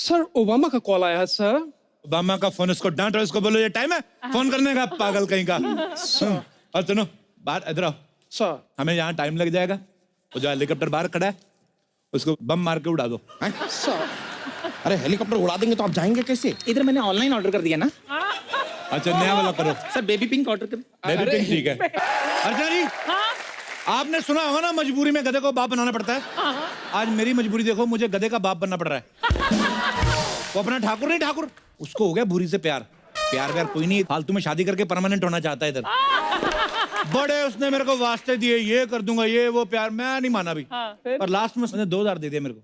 Sir Obama का call आया है सर। ओबामा का फोन, इसको डांटो, इसको बोलो ये टाइम है फोन करने का, पागल कहीं का। और सुनो, बाहर इधर आओ सर। हमें यहाँ टाइम लग जाएगा। वो जो हेलीकॉप्टर बाहर खड़ा है उसको बम मार के उड़ा दो। सर अरे हेलीकॉप्टर उड़ा देंगे तो आप जाएंगे कैसे? इधर मैंने ऑनलाइन ऑर्डर कर दिया ना। अच्छा नया वाला करो। सर बेबी पिंक ऑर्डर कर। बेबी पिंक ठीक है। अर्चना जी आपने सुना होगा ना मजबूरी में गधे को बाप बनाना पड़ता है। आज मेरी मजबूरी देखो, मुझे गधे का बाप बनना पड़ रहा है। वो अपना ठाकुर नहीं ठाकुर, उसको हो गया भूरी से प्यार। प्यार व्यार कोई नहीं, फालतू में शादी करके परमानेंट होना चाहता है इधर। बड़े उसने मेरे को वास्ते दिए, ये कर दूंगा ये वो, प्यार मैं नहीं माना भी। और लास्ट में उसने 2000 दे दिया मेरे को।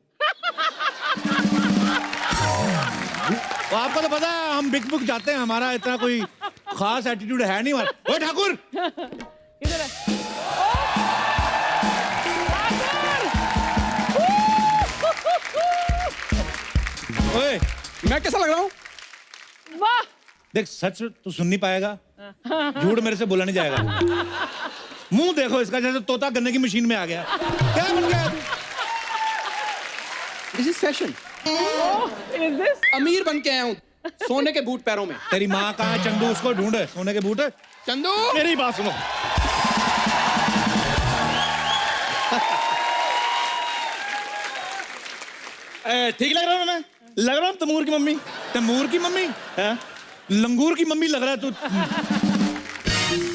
तो आपको तो पता है हम बिग बुक जाते हैं, हमारा इतना कोई खास एटीट्यूड है नहीं हमारा। ओए ठाकुर इधर है। ओए मैं कैसा लग रहा हूँ? वाह देख, सच तो सुन नहीं पाएगा, झूठ मेरे से बोला नहीं जाएगा। मुंह देखो इसका, जैसे तोता गन्ने की मशीन में आ गया। क्या बन गया तू? This is fashion. Is this अमीर बन के आया हूँ, सोने के बूट पैरों में। तेरी माँ कहाँ है? चंदू उसको ढूंढे, सोने के बूट है। चंदू मेरी बात सुनो, ठीक लग रहा हूँ मैं? लग रहा हूँ तमूर की मम्मी। तैमूर की मम्मी? हाँ? लंगूर की मम्मी लग रहा है तू।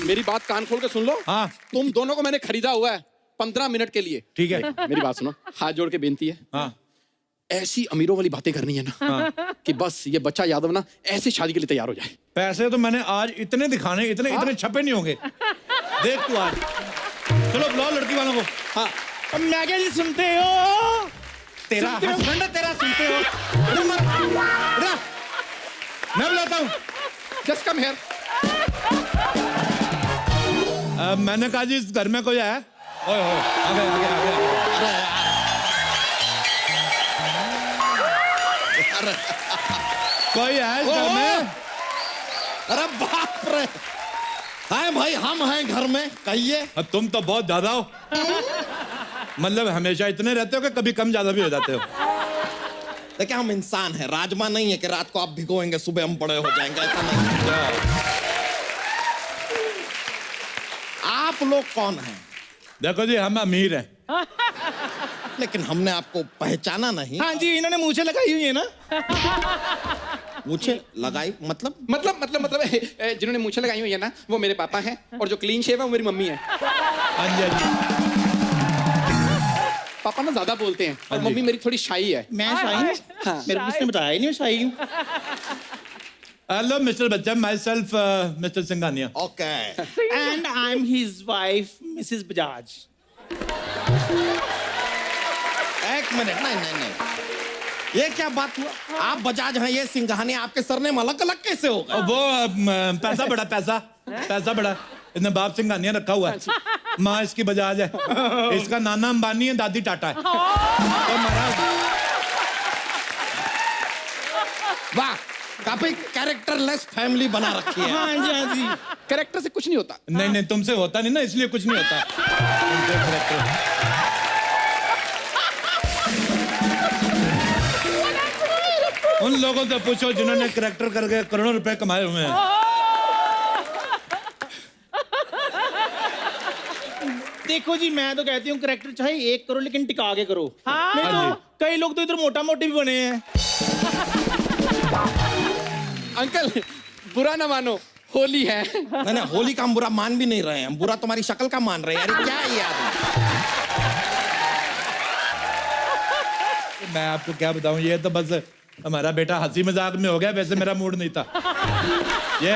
मेरी बात कान खोल के सुन लो। हाँ तुम दोनों को मैंने खरीदा हुआ है 15 मिनट के लिए। ठीक है। मेरी बात सुनो, हाथ जोड़ के बेनती है, हाँ ऐसी अमीरों वाली बातें करनी है ना कि बस ये बच्चा यादव ना ऐसे शादी के लिए तैयार हो जाए। पैसे तो मैंने आज इतने दिखाने, इतने इतने छपे नहीं होंगे। देख तू आज। चलो बुलाओ लड़की वालों को। हाँ अब मैं क्या नहीं सुनते हो? तेरा हस्बैंड है, तेरा सुनते हो? इधर मत, इधर आ। मैं बुलाता हूँ। Just come here. मैंने कहा जी इस घर में कोई है? ओए ओए आगे आगे आगे। कोई है इस घर में? अरे बाप रे, हाय भाई हम हैं घर में, कहिए। अब तुम तो बहुत ज्यादा हो, मतलब हमेशा इतने रहते हो कि कभी कम ज्यादा भी हो जाते हो। देखिए हम इंसान हैं, राजमा नहीं है कि रात को आप भिगोएंगे सुबह हम बड़े हो जाएंगे, ऐसा नहीं है। आप लोग कौन हैं? देखो जी हम अमीर हैं। लेकिन हमने आपको पहचाना नहीं। हाँ जी, इन्होंने मूछें लगाई हुई है ना। मुझे लगाई मतलब? मतलब जिन्होंने मूछें लगाई हुई है ना वो मेरे पापा हैं, और जो क्लीन शेव है वो मेरी मम्मी है। हाँ जी हाँ जी। पापा ना ज्यादा बोलते हैं और हाँ जी। मम्मी मेरी थोड़ी शाई है। मैं शाही हूँ? हाँ। मेरे को उसने बताया ही नहीं मैं शाही हूँ। Hello mister Bachchan, my self mister Singhania. Okay. And I am his wife Mrs Bajaj. एक मिनट, नहीं नहीं नहीं, ये क्या बात हुआ? आप बजाज हैं, ये सिंघानिया, आपके सरनेम अलग अलग कैसे हो गए? वो पैसा बड़ा, पैसा बड़ा, इसने बाप सिंघानिया रखा हुआ है। माँ इसकी बजाज है, इसका नाना अंबानी है, दादी टाटा है। तो महाराज वाह, काफी कैरेक्टरलेस फैमिली बना रखी है। हाँ जी हाँ जी। कैरेक्टर से कुछ नहीं होता। नहीं नहीं, तुमसे होता नहीं ना, इसलिए कुछ नहीं होता। तुमसे correct। उन लोगों से पूछो जिन्होंने करेक्टर करके करोड़ों रुपए कमाए हुए हैं। देखो जी, मैं तो कहती हूँ करेक्टर चाहे 1 करो लेकिन टिका के करो। हाँ। नहीं तो कई लोग तो इधर मोटा मोटे भी बने हैं। अंकल बुरा ना मानो, होली है। नहीं नहीं, होली का हम बुरा मान भी नहीं रहे हैं, हम बुरा तुम्हारी शक्ल का मान रहे हैं। यार क्या है ये आदमी? मैं आपको क्या बताऊं, ये तो बस हमारा बेटा हंसी मजाक में हो गया, वैसे मेरा मूड नहीं था। ये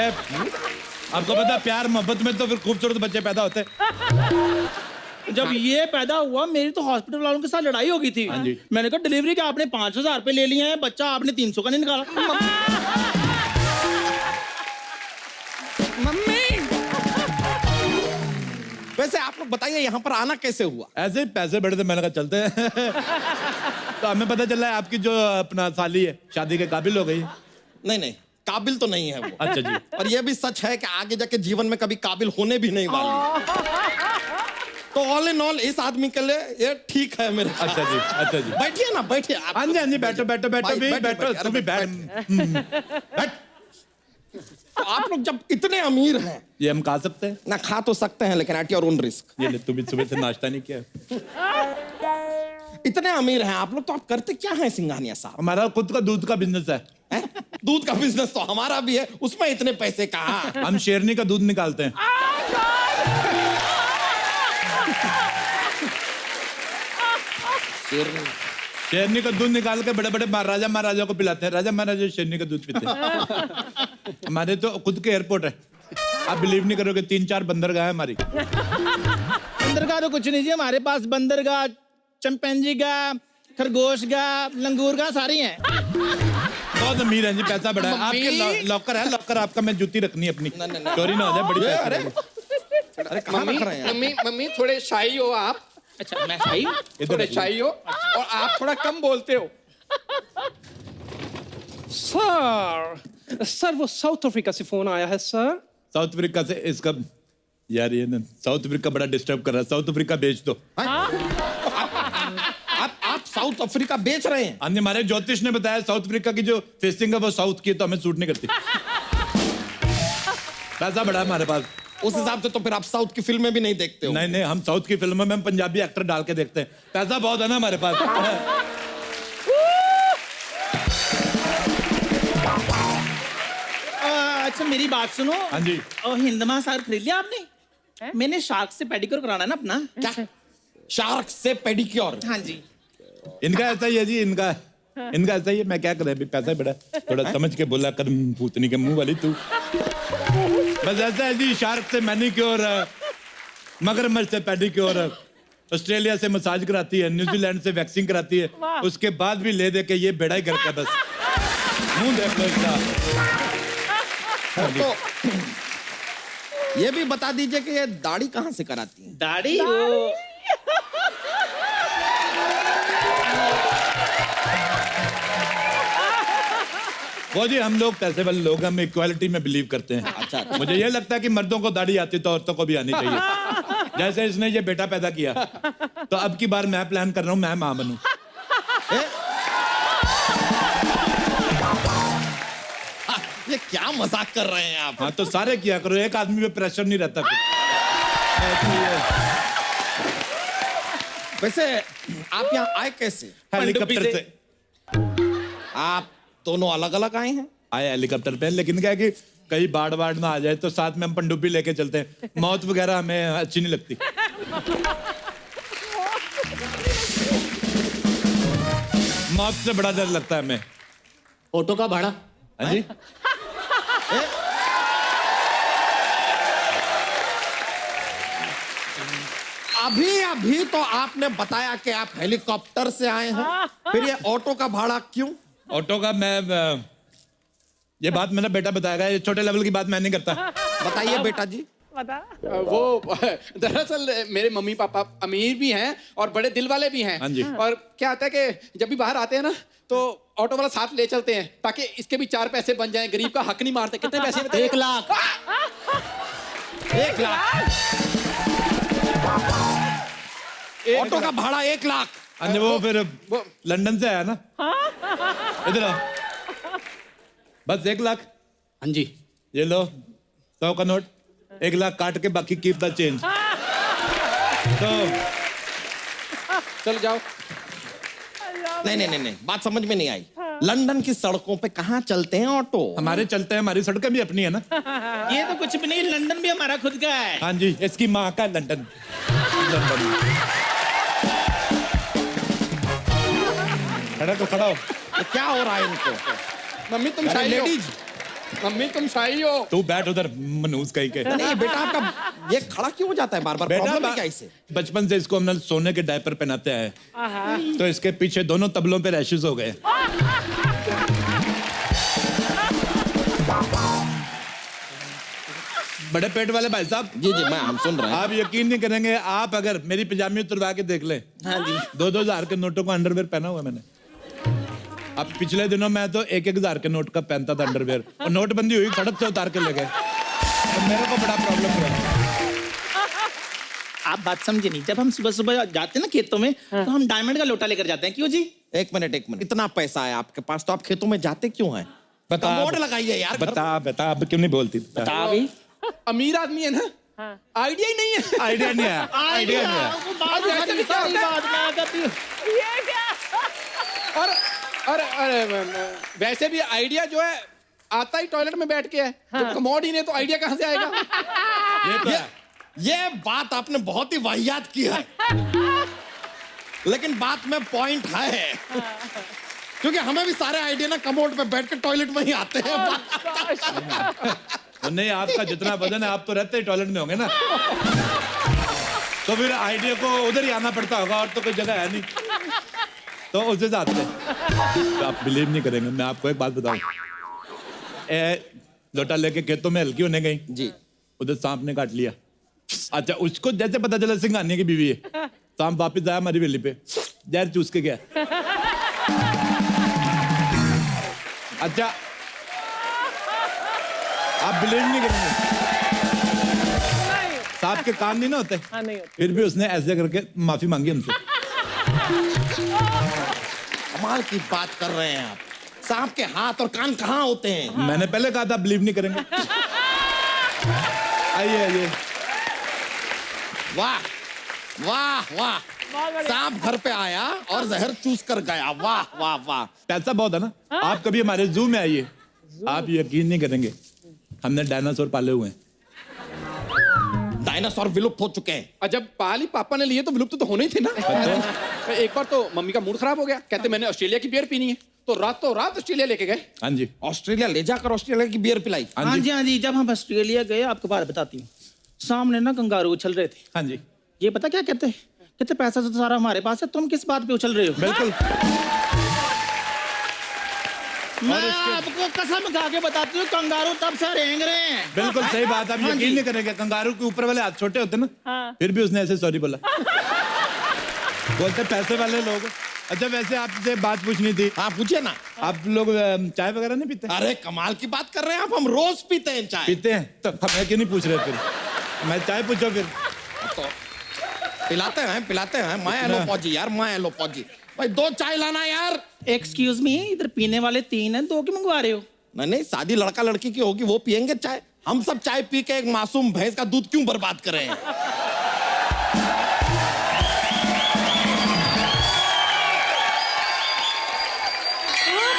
आपको पता, प्यार मोहब्बत में तो फिर खूबसूरत बच्चे पैदा होते। जब ये पैदा हुआ मेरी तो हॉस्पिटल वालों के साथ लड़ाई हो गई थी। हाँ जी। मैंने कहा डिलीवरी का आपने 5,000 रुपए ले लिए हैं, बच्चा आपने 300 का नहीं निकाला। मम्मी वैसे आप लोग बताइए यहाँ पर आना कैसे हुआ? ऐसे ही पैसे बड़े थे, मैंने कहा चलते हैं। तो हमें पता चला है आपकी जो अपना साली है शादी के काबिल हो गई। नहीं नहीं, काबिल तो नहीं है वो। अच्छा जी। और ये भी सच है कि आगे जाके जीवन में कभी काबिल होने भी नहीं वाली। तो ऑल इन ऑल इस आदमी के लिए ये ठीक है मेरे ख्याल अच्छा जी, अच्छा जी। बैठिए ना, बैठिए आप। हाँ जी, हाँ जी, बैठो बैठो बैठो भाई, भी, बैठो, बैठो बैठो, तुम भी अरे बैठ। तो आप लोग जब इतने अमीर हैं, ये हम खा सकते हैं? ना खा तो सकते हैं लेकिन एट योर ओन रिस्क। ये ले, तुम भी सुबह से नाश्ता नहीं किया? इतने अमीर हैं आप लोग, तो आप करते क्या हैं सिंघानिया साहब? हमारा खुद का दूध का बिजनेस है। हैं? दूध का बिजनेस तो हमारा भी है, उसमें इतने पैसे कहाँ? हम शेरनी का दूध निकालते हैं। शेरनी का दूध निकाल के बड़े बड़े राजा महाराजा को पिलाते हैं। राजा महाराजा शेरनी का दूध पीते हैं। हमारे तो खुद के एयरपोर्ट है। आप बिलीव नहीं करोगे, 3-4 बंदरगाह है हमारी। बंदरगाह तो कुछ नहीं जी, हमारे पास बंदरगाह, चिंपैंजी का, खरगोश का, लंगूर का सारी हैं। बहुत अमीर है जी, पैसा बड़ा है। आपके लॉकर है, लॉकर आपका, मैं जूती रखनी है अपनी, चोरी ना हो जाए। बड़ी अरे पैसे अरे कहाँ रख रहे हैं? मम्मी मम्मी थोड़े शाही हो आप, अच्छा मैं सही। थोड़े शाही हो और आप थोड़ा कम बोलते हो। सर वो साउथ अफ्रीका से फोन आया है सर। साउथ अफ्रीका से इसका यार, ये ना साउथ अफ्रीका बड़ा डिस्टर्ब कर रहा है। साउथ अफ्रीका बेच दो। आप साउथ अफ्रीका बेच रहे हैं? हमने, हमारे ज्योतिष ने बताया साउथ अफ्रीका की जो फेसिंग है वो साउथ की है, तो हमें सूट नहीं करती। पैसा बड़ा है हमारे पास। उस हिसाब से तो फिर आप साउथ की फिल्में भी नहीं देखते हो? नहीं नहीं, हम साउथ की फिल्मों में हम पंजाबी एक्टर डाल के देखते हैं। पैसा बहुत है ना हमारे पास। अच्छा मेरी बात सुनो। हाँ जी। और हिंद महासागर खरीद लिया आपने? मैंने शार्क से पेडिक्योर कराना है ना अपना। क्या? शार्क से पेडिक्योर? हाँ जी। इनका ऐसा ही है जी, इनका ऐसा ही है। मैं क्या करें, अभी पैसा बड़ा, थोड़ा समझ के बोला कर, भूतनी के मुंह वाली तू। बस ऐसा है जी, शार्क से मैनिक्योर, मगरमच्छ से पेडिक्योर, ऑस्ट्रेलिया से मसाज कराती है, न्यूजीलैंड से वैक्सिंग कराती है, उसके बाद भी ले दे के ये बेड़ा ही करता है। बस मुंह देख लो इसका। तो ये भी बता दीजिए कि ये दाढ़ी कहाँ से कराती है? दाढ़ी वो वो जी, हम लोग पैसे वाले लोग, हम इक्वालिटी में बिलीव करते हैं। अच्छा। मुझे ये लगता है कि मर्दों को दाढ़ी आती तो औरतों को भी आनी चाहिए। जैसे इसने ये बेटा पैदा किया, तो अब की बार मैं प्लान कर रहा हूँ मैं मां बनूं। ये क्या मजाक कर रहे हैं आप? हाँ तो सारे किया करो, एक आदमी पे प्रेशर नहीं रहता फिर। वैसे आप यहाँ आए कैसे? हेलीकॉप्टर से आप दोनों अलग अलग आए हैं? आए हेलीकॉप्टर पे, लेकिन क्या है कि कहीं बाढ़ बाढ़ ना आ जाए तो साथ में हम पनडुब्बी लेके चलते हैं। मौत वगैरह हमें अच्छी नहीं लगती। मौत से बड़ा डर लगता है हमें। ऑटो का भाड़ा? हाँ जी। अभी तो आपने बताया कि आप हेलीकॉप्टर से आए हैं, फिर ये ऑटो का भाड़ा क्यों? ऑटो का ये बात मेरा बेटा बताएगा, ये छोटे लेवल की बात मैं नहीं करता। बताइए बेटा जी। बता। वो दरअसल मेरे मम्मी पापा अमीर भी हैं और बड़े दिल वाले भी हैं। हाँ जी। और क्या होता है कि जब भी बाहर आते हैं ना तो ऑटो वाला साथ ले चलते हैं ताकि इसके भी 4 पैसे बन जाएं। गरीब का हक नहीं मारते। कितने पैसे बताइए? 1 लाख। 1 लाख ऑटो का भाड़ा 1 लाख। हाँ जी, वो फिर लंदन से आया ना। इधर आओ। बस 1 लाख। हाँ जी। ये लो 100 का नोट, 1 लाख काट के बाकी कीप द चेंज। तो चल जाओ। नहीं, बात समझ में नहीं आई। लंदन की सड़कों पे कहाँ चलते हैं ऑटो? हमारे चलते हैं, हमारी सड़कें भी अपनी है ना। ये तो कुछ भी नहीं, लंदन भी हमारा खुद का है। हाँ जी, इसकी माँ का लंदन। खड़ा तो खड़ा हो। तो क्या हो रहा है इनको? मम्मी तुम अरे शाही हो। लेडीज, मम्मी तुम शाही हो। तू बैठ उधर मनूस कहीं के। नहीं बेटा आपका ये खड़ा क्यों हो जाता है बार बार? प्रॉब्लम है क्या इसे? बचपन से इसको हमने सोने के डायपर पहनाते हैं, तो इसके पीछे दोनों तबलों पे रैशेस हो गए। बड़े पेट वाले भाई साहब। जी मैं हम सुन रहे हैं। आप यकीन नहीं करेंगे, आप अगर मेरी पजामी उतरवा के देख ले। हाँ जी। 2-2 हजार के नोटों का अंडरवेयर पहना हुआ मैंने। अब पिछले दिनों मैं तो 1-1 हजार के नोट का पहनता था अंडरवेयर, और नोटबंदी हुई, सड़क से उतार के ले गए। तो मेरे को बड़ा प्रॉब्लम हुआ। आप बात समझे नहीं, जब हम सुबह सुबह जाते हैं ना खेतों में तो हम डायमंड का लोटा लेकर जाते हैं, क्यों जी? एक मिनट इतना पैसा है आपके पास तो आप खेतों में जाते क्यों हैं? बता बोर्ड लगाइए यार। बता अब क्यों नहीं बोलती? बता भाई। अमीर आदमी है ना, आइडिया ही नहीं है। आइडिया नहीं आया, आइडिया नहीं आया। वो बात ऐसे भी क्या सारी होता है? बात मैं कहती हूँ। और वैसे भी आइडिया जो है आता ही टॉयलेट में बैठ के है। जब कमोड ही नहीं तो आइडिया कहाँ से आएगा? ये तो है। ये बात आपने बहुत ही वाहियात की है, लेकिन बात में पॉइंट है, क्योंकि हमें भी सारे आइडिया ना कमोड पे बैठ के टॉयलेट में ही आते हैं। नहीं, आपका जितना वजन है आप तो रहते ही टॉयलेट में होंगे ना, तो फिर आइडिया को उधर ही आना पड़ता होगा, और तो कोई जगह है नहीं, तो उसे जाते हैं। तो आप बिलीव नहीं करेंगे, मैं आपको एक बात बताऊं। लोटा लेके खेतों में हल्की होने गई जी, उधर सांप ने काट लिया। अच्छा, उसको जैसे पता चला सिंघानिया की बीवी है, सांप वापिस आया हमारी वेली पे, जहर चूस के गया। अच्छा, आप बिलीव नहीं करेंगे, सांप के कान नहीं ना होते, फिर भी उसने ऐसे करके माफी मांगी हमसे। कमाल की बात कर रहे हैं आप। सांप के हाथ और कान कहाँ होते हैं? मैंने पहले कहा था बिलीव नहीं करेंगे। आइए। वाह वाह वाह, सांप घर पे आया और जहर चूस कर गया। वाह वाह वाह। पैसा बहुत है ना। आप कभी हमारे जू में आइए, आप यकीन नहीं करेंगे, हमने डायनासोर पाले हुए हैं। डायनासोर विलुप्त हो चुके हैं। और जब पाली पापा ने लिए तो विलुप्त तो होने ही थे ना। एक बार तो मम्मी का मूड खराब हो गया, कहते मैंने ऑस्ट्रेलिया की बियर पीनी है, तो रातों रात ऑस्ट्रेलिया लेके गए। हाँ जी, ऑस्ट्रेलिया ले जाकर ऑस्ट्रेलिया की बियर पिलाई। हाँ जी, जब हम ऑस्ट्रेलिया गए, आपको बात बताती हूँ, सामने ना कंगारू उछल रहे थे। हाँ जी, ये पता क्या कहते हैं? कहते पैसा तो सारा हमारे पास है, तुम किस बात पे उछल रहे हो? बिल्कुल। मैं आपको कसम खा के बताती हूँ, कंगारू तब से रेंग रहे हैं। बिल्कुल सही बात, आप हाँ यकीन जी। नहीं करेंगे, कंगारू के ऊपर वाले हाथ छोटे होते ना, फिर भी उसने ऐसे सॉरी बोला। बोलते पैसे वाले लोग। अच्छा, वैसे आपसे बात पूछनी थी। हाँ पूछिए ना। आप लोग चाय वगैरह नहीं पीते? अरे कमाल की बात कर रहे हैं आप, हम रोज पीते हैं चाय। पीते हैं तो हमें क्यों नहीं पूछ रहे? फिर मैं चाय पूछो फिर। तो पिलाते हैं। मैं एलोपॉजी यार, मैं एलोपॉजी। भाई 2 चाय लाना यार। एक्सक्यूज मी, इधर पीने वाले 3 हैं, 2 क्यों मंगवा रहे हो? नहीं, शादी लड़का लड़की की होगी, वो पियेंगे चाय। हम सब चाय पी के एक मासूम भैंस का दूध क्यों बर्बाद कर रहे हैं?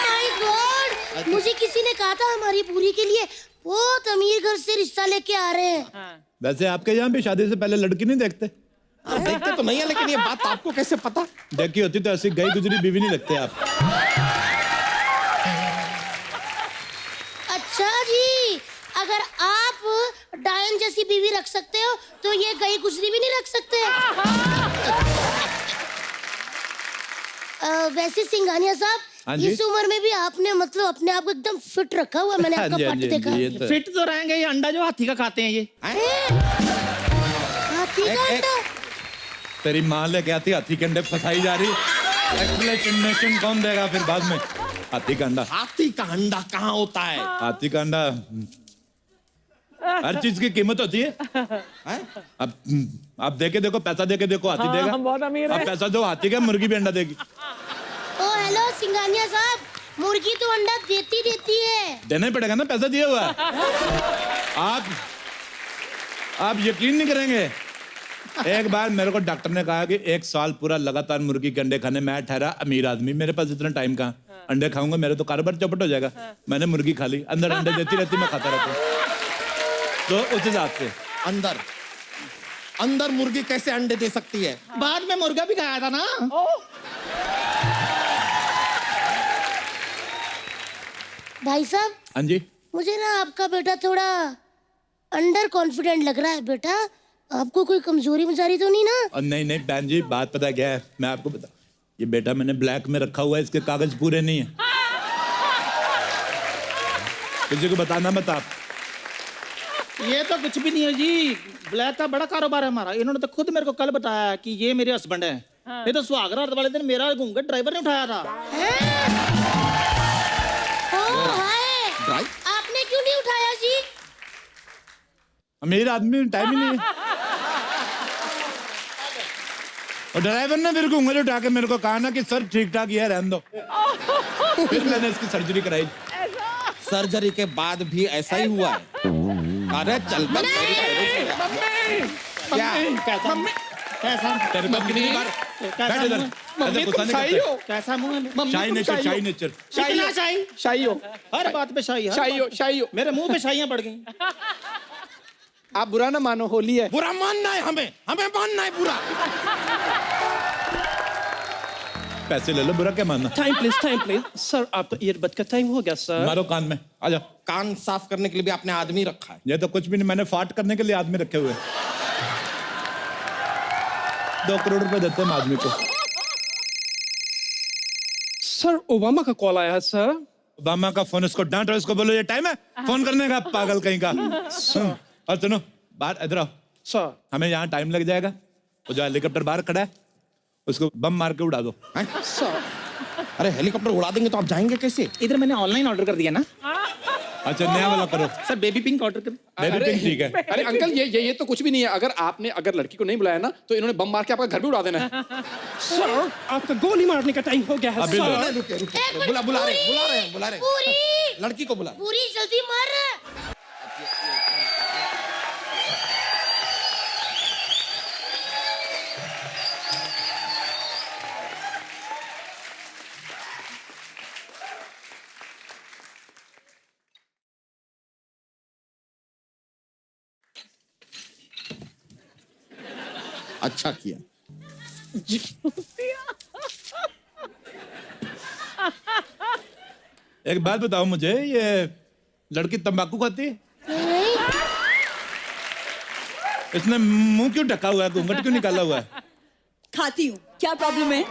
माय गॉड, मुझे किसी ने कहा था हमारी पूरी के लिए बहुत अमीर घर से रिश्ता लेके आ रहे हैं। वैसे आपके यहाँ भी शादी से पहले लड़की नहीं देखते? देखते तो नहीं है, लेकिन ये बात आपको कैसे पता? देखी होती तो ऐसी गई गुजरी बीवी नहीं लगते आप। अच्छा जी, अगर आप डायन जैसी बीवी रख सकते हो तो ये गई गुजरी भी नहीं रख सकते। वैसे सिंघानिया हाँ साहब, जी? इस उम्र में भी आपने मतलब अपने आप को एकदम फिट रखा हुआ, मैंने हाँ आपका जी, हाँ पट जी, देखा। ये तो फिट तो रहेंगे, ये अंडा जो हाथी का खाते हैं ये। हाथी का अंडा? तेरी माँ लेके आती हाथी के अंडे फंसाई जा रही। एक्सप्लेनेशन कौन देगा फिर बाद में? हाथी का अंडा। हाथी का अंडा कहाँ होता है? हाथी का अंडा, हर चीज की कीमत होती है। हैं? अब आप देके देखो, पैसा देके देखो, हाथी देगा। बहुत अमीर है। अब पैसा दो हाथी का, मुर्गी भी अंडा देगी। ओ हेलो सिंघानिया साहब, मुर्गी तो अंडा देती है। देना ही पड़ेगा ना, पैसा दिया हुआ है। आप यकीन नहीं करेंगे, एक बार मेरे को डॉक्टर ने कहा कि 1 साल पूरा लगातार मुर्गी के अंडे खाने। मैं ठहरा अमीर आदमी, मेरे पास इतना टाइम कहाँ, अंडे खाऊंगा मेरे तो कारोबार चौपट हो जाएगा। मैंने मुर्गी खा ली, अंदर अंडे देती रहती, मैं खाता रहता हूँ। तो उस हिसाब से अंदर मुर्गी कैसे अंडे दे सकती है? बाद में मुर्गा भी खाया था ना। भाई साहब, हाँ जी, मुझे ना आपका बेटा थोड़ा अंडर कॉन्फिडेंट लग रहा है। बेटा, आपको कोई कमजोरी मजारी तो नहीं ना? और नहीं बहन जी, बात पता क्या है, मैं आपको बता, ये बेटा मैंने ब्लैक में रखा हुआ है, इसके कागज पूरे नहीं है। किसी को बताना मत आप। ये तो कुछ भी नहीं है जी, ब्लैक का बड़ा कारोबार है हमारा। इन्होंने तो खुद मेरे को कल बताया कि ये मेरे हस्बैंड है। नहीं तो सुहागरात वाले दिन मेरा घूंघट ड्राइवर ने उठाया था। ओ हाय, आपने क्यों नहीं उठाया जी? अमीर आदमी, टाइम ही नहीं है। और ड्राइवर ने मेरे को उंगली उठा के मेरे को कहा ना कि सर ठीक ठाक ही है, रहने दो। फिर मैंने इसकी सर्जरी कराई। सर्जरी के बाद भी ऐसा ही हुआ है। अरे चल बस। क्या कैसा कैसा तेरे को कितनी बार बैठ इधर। ऐसे गुस्सा नहीं शाही करते। हो, कैसा मुंह है? शाही नेचर, शाही नेचर। कितना शाही? शाही हो, हर बात पे शाही, हर शाही हो, बात पे। शाही हो। मेरे मुंह पे शाहियां पड़ गई। आप बुरा ना मानो, होली है। बुरा मानना है हमें मानना है बुरा। पैसे ले लो, बुरा क्या मानना। Time please. Sir, आपका ईयरबड का टाइम हो गया सर। मारो कान में, आ जाओ। कान साफ करने के लिए भी आपने आदमी रखा है। ये तो कुछ भी नहीं, मैंने फाट करने के लिए आदमी रखे हुए। 2 करोड़ रुपए देते हैं हम आदमी को। सर, ओबामा का कॉल आया है सर। ओबामा का फोन, इसको डांटो, इसको बोलो ये टाइम है फोन करने का, पागल कहीं का। और सुनो, बाहर इधर आओ। सर, हमें यहाँ टाइम लग जाएगा। वो जो हेलीकॉप्टर बाहर खड़ा है उसको बम मार के उड़ा दो। हैं? अरे हेलीकॉप्टर उड़ा देंगे तो आप जाएंगे कैसे? इधर मैंने ऑनलाइन ऑर्डर कर दिया ना अच्छा, नया वाला करो। सर, बेबी पिंक ऑर्डर कर। बेबी पिंक ठीक है। अरे अंकल, ये तो कुछ भी नहीं है। अगर लड़की को नहीं बुलाया ना तो इन्होंने बम मार के आपका घर भी उड़ा देना है। सर, आपका गोली मारने का टाइम हो गया है अभी लो। सर। रुके बुला रहे हैं पूरी लड़की को बुला। पूरी जल्दी मार। अच्छा किया। एक बात बताओ मुझे, ये लड़की तंबाकू खाती है? नहीं, इसने मुंह क्यों ढका हुआ है, घूंघट क्यों निकाला हुआ है? खाती हूँ, क्या प्रॉब्लम है?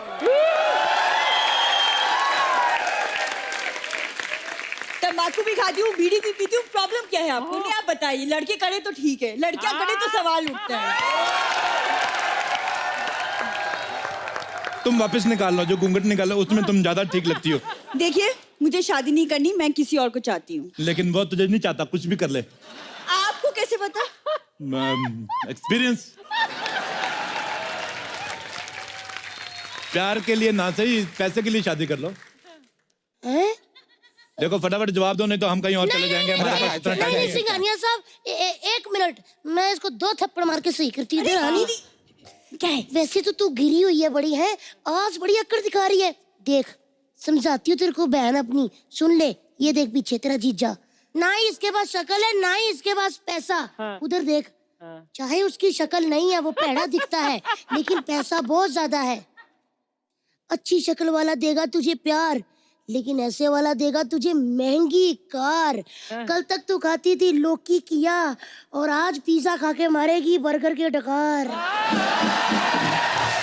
तंबाकू भी खाती हूँ, बीड़ी भी पीती हूँ, प्रॉब्लम क्या है आपको? नहीं, आप बताइए। लड़के करे तो ठीक है, लड़कियां करे तो सवाल उठते हैं। तुम वापस निकाल लो, जो घूंघट निकालो उसमें तुम ज्यादा ठीक लगती हो। देखिए, मुझे शादी नहीं करनी, मैं किसी और को चाहती हूँ। लेकिन वो तुझे नहीं चाहता, कुछ भी कर ले। आपको कैसे पता? एक्सपीरियंस। प्यार के लिए ना सही, पैसे के लिए शादी कर लो। हैं? देखो फटाफट जवाब दो, नहीं तो हम कहीं और चले जाएंगे। हमारे पास इतना टाइम नहीं, नहीं है। सिंघानिया साहब, एक मिनट, मैं इसको 2 थप्पड़ मार के सही करती हूँ। इधर आनी। क्या है? वैसे तो तू गिरी हुई है बड़ी है, आज बड़ी अक्कड़ दिखा रही है। देख, समझाती हूँ तेरे को बहन अपनी, सुन ले। ये देख पीछे तेरा जीजा, ना ही इसके पास शक्ल है ना ही इसके पास पैसा। उधर देख, चाहे उसकी शक्ल नहीं है, वो पैड़ा दिखता है, लेकिन पैसा बहुत ज्यादा है। अच्छी शक्ल वाला देगा तुझे प्यार, लेकिन ऐसे वाला देगा तुझे महंगी कार। कल तक तू खाती थी लौकी किया और आज पिज्जा खा के मारेगी बर्गर के डकार।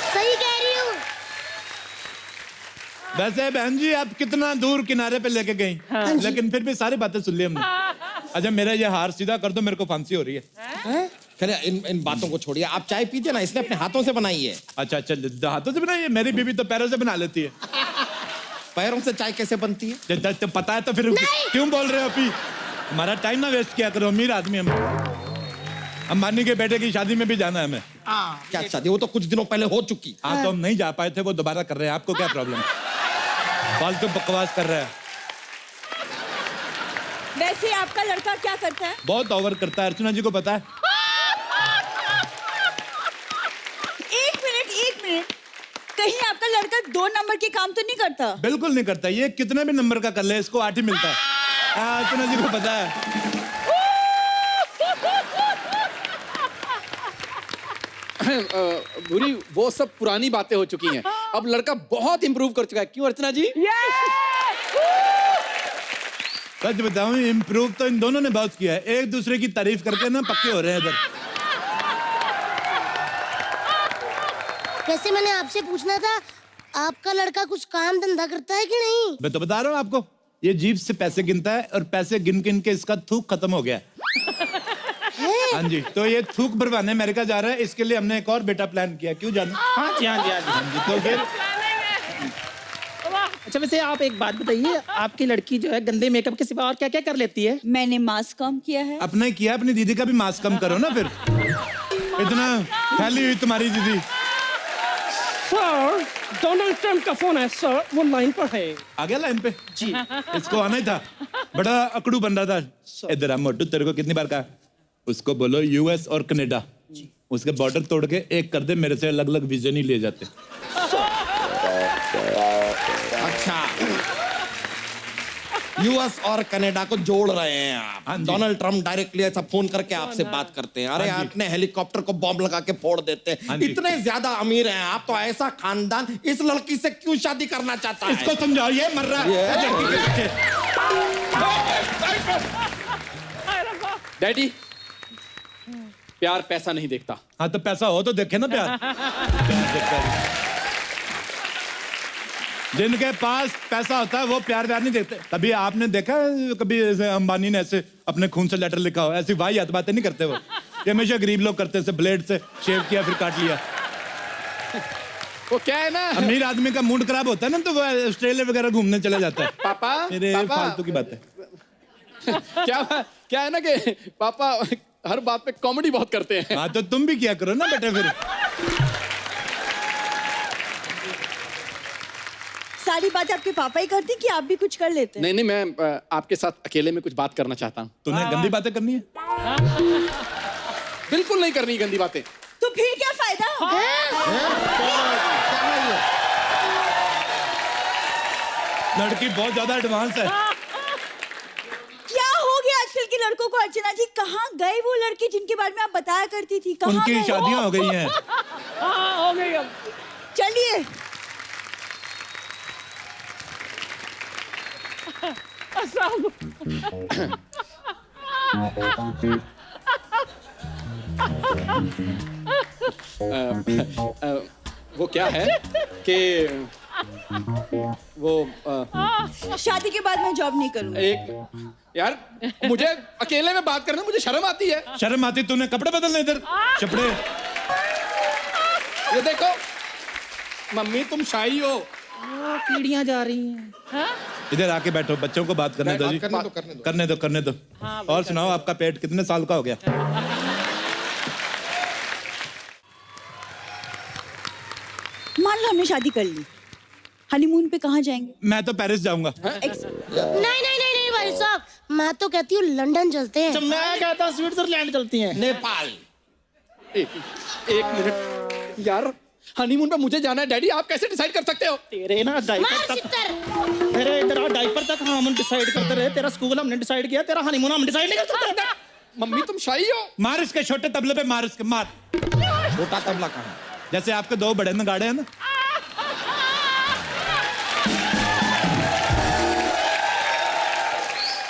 सही कह रही हूँ। वैसे बहन जी आप कितना दूर किनारे पे लेके गई, लेकिन फिर भी सारी बातें सुन ली हमने। अच्छा मेरा ये हार सीधा कर दो, मेरे को फांसी हो रही है। चलिए इन बातों को छोड़िए, आप चाय पीजिए ना, इसने अपने हाथों से बनाई है। अच्छा अच्छा, हाथों से बनाई है? मेरी बीवी तो पैरों से बना लेती है। पैरों से चाय कैसे बनती है? तो पता है तो फिर क्यों बोल रहे हो? अभी हमारा टाइम ना वेस्ट किया करो, अमीर आदमी हम। अंबानी के बेटे की शादी में भी जाना है हमें। क्या शादी? वो तो कुछ दिनों पहले हो चुकी। हाँ तो हम नहीं जा पाए थे, वो दोबारा कर रहे हैं। आपको क्या प्रॉब्लम? फालतू बकवास कर रहा है। वैसे आपका लड़का क्या करता है? बहुत ओवर करता है, अर्चना जी को पता है। एक मिनट, कहीं आपका लड़का 2 नंबर के काम तो नहीं करता? बिल्कुल नहीं करता, ये कितने भी नंबर का कर ले इसको 8 ही मिलता है। हाँ, अर्चना जी को पता है। बुरी, वो सब पुरानी बातें हो चुकी हैं। अब लड़का बहुत इंप्रूव कर चुका है। क्यों अर्चना जी? सच बताऊं, इम्प्रूव तो इन दोनों ने बहुत किया है। एक दूसरे की तारीफ करके ना पक्के हो रहे हैं इधर। वैसे मैंने आपसे पूछना था, आपका लड़का कुछ काम धंधा करता है कि नहीं? मैं तो बता रहा हूँ आपको, ये जीभ से पैसे गिनता है और पैसे गिन गिन के इसका थूक खत्म हो गया। हाँ जी, तो ये थूक भरवाने अमेरिका जा रहा है, इसके लिए हमने एक और बेटा प्लान किया। क्यों जाना? हाँ जी, हाँ जी, हाँ जी। हाँ जी, तो फिर अच्छा वैसे आप एक बात बताइए, आपकी लड़की जो है गंदे मेकअप के सिवा और क्या क्या कर लेती है? मैंने मास्क कम किया है। अपना ही किया, अपनी दीदी का भी मास्क कम करो ना। फिर इतना फैली हुई तुम्हारी दीदी। सर डोनाल्ड ट्रम्प का फोन है सर, वो लाइन पर है। आ गया लाइन पे जी। इसको आना ही था, बड़ा अकड़ू बन रहा था। इधर आ मोटू, तेरे को कितनी बार कहा, उसको बोलो यूएस और कनाडा उसके बॉर्डर तोड़ के एक कर दे, मेरे से अलग अलग वीजा नहीं ले जाते। अच्छा, यूएस और कनाडा को जोड़ रहे हैं हाँ आप। जी। डोनाल्ड ट्रम्प डायरेक्टली ऐसा फोन करके आपसे बात करते हैं, अरे हाँ जी। अपने हेलीकॉप्टर को बॉम्ब लगा के फोड़ देते हैं। हाँ जी। इतने ज्यादा अमीर हैं आप, तो ऐसा खानदान इस लड़की से क्यों शादी करना चाहता है? इसको समझाओ, ये मर रहा है लड़की के पीछे। डैडी, प्यार पैसा नहीं देखता। हाँ तो पैसा हो तो देखे ना प्यार। प्यार देखता है। जिनके पास पैसा होता है वो प्यार नहीं देखते। कभी आपने देखा है, कभी ऐसे अंबानी ने ऐसे अपने खून से लेटर लिखा हो? ऐसी वाहियात बातें नहीं करते वो। ये हमेशा गरीब लोग करते हैं, ब्लेड से शेव किया फिर काट लिया। वो क्या है ना, अमीर आदमी का मूड खराब होता है ना, तो वो ऑस्ट्रेलिया वगैरह घूमने चला जाता है। पापा मेरे पापा फालतू की बात है। क्या है ना कि पापा हर बात पे कॉमेडी बहुत करते हैं। हाँ तो तुम भी किया करो ना बेटे फिर। सारी बात आपके पापा ही करते कि आप भी कुछ कर लेते हैं? नहीं, मैं आपके साथ अकेले में कुछ बात करना चाहता हूँ। तूने गंदी बातें करनी है? बिल्कुल नहीं करनी गंदी बातें। तो फिर क्या फायदा? लड़की बहुत ज्यादा एडवांस है। क्या हो गया आजकल के लड़कों को? अर्चना जी, कहाँ गए वो लड़के जिनके बारे में आप बताया करती थी? कहाँ उनकी गए? शादियां हो गई हैं। हाँ हो गई अब। चलिए। वो क्या है कि वो शादी के बाद मैं जॉब नहीं करूंगी। एक यार, मुझे अकेले में बात करना मुझे शर्म आती है। शर्म आती? तूने कपड़े बदलने इधर चपड़े। ये देखो मम्मी, तुम शाही हो। कीड़ियां जा रही हैं। इधर आके बैठो, बच्चों को बात करने दो जी। करने दो। और सुनाओ, आपका पेट कितने साल का हो गया? मान लो हमने शादी कर ली, हनीमून पे कहाँ जाएंगे? मैं तो पेरिस जाऊंगा। नहीं भाई साहब, मैं तो कहती हूँ लंदन चलते हैं। मैं कहता हूँ स्विट्जरलैंड चलती हैं। नेपाल। एक मिनट यार, हनीमून पे मुझे जाना है। डैडी, आप कैसे डिसाइड कर सकते हो? तेरे ना डायपर मार तक, चित्तर। तेरे इधर डायपर तक हम डिसाइड करते रहे। तेरा स्कूल हमने डिसाइड किया, तेरा हनीमून हम डिसाइड नहीं कर सकते। मम्मी, तुम शाही हो। मार इसके छोटे तबले पे, मार इसके, मार। छोटा तबला कहाँ? जैसे आपके दो बड़े नगाड़े हैं ना।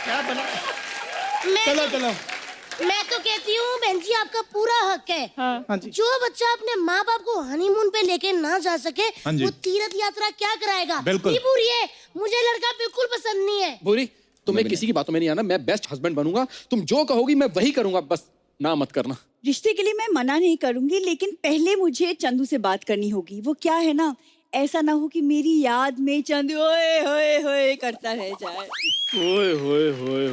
क्या बना? चलो। मैं तो कहती हूँ बहन जी, आपका पूरा हक है। हाँ जी। जो बच्चा अपने माँ बाप को हनीमून पे लेके ना जा सके, हाँ जी। वो तीर्थ यात्रा क्या कराएगा? बिल्कुल। नहीं पूरी है, मुझे लड़का बिल्कुल पसंद नहीं है। भूरी, तुम्हें किसी की बातों में नहीं आना। मैं बेस्ट हस्बैंड बनूंगा। तुम जो कहोगी मैं वही करूंगा, बस ना मत करना। रिश्ते के लिए मैं मना नहीं करूंगी, लेकिन पहले मुझे चंदू से बात करनी होगी। वो क्या है ना, ऐसा ना हो कि मेरी याद में चंदू ओए होए होए करता रह जाए। ओए होए होए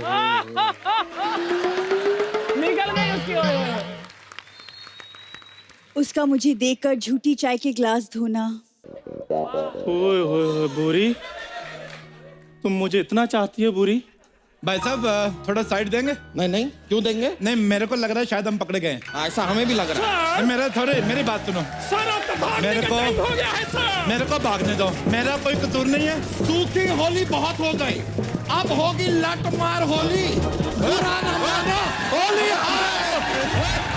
निकल गई उसकी ओए ओए। उसका मुझे देखकर झूठी चाय के ग्लास धोना। ओए होए बुरी, तुम मुझे इतना चाहती है बुरी? भाई साहब थोड़ा साइड देंगे? नहीं, क्यों देंगे? नहीं, मेरे को लग रहा है शायद हम पकड़े गए हैं। ऐसा हमें भी लग रहा है। मेरी बात सुनो। सर अब तो भागने मेरे का को- टाइम हो गया है सर। मेरे को भागने दो, मेरा कोई कसूर नहीं है। सूखी होली बहुत हो गई, अब होगी लट मार होली। बुरा न मानो, होली है।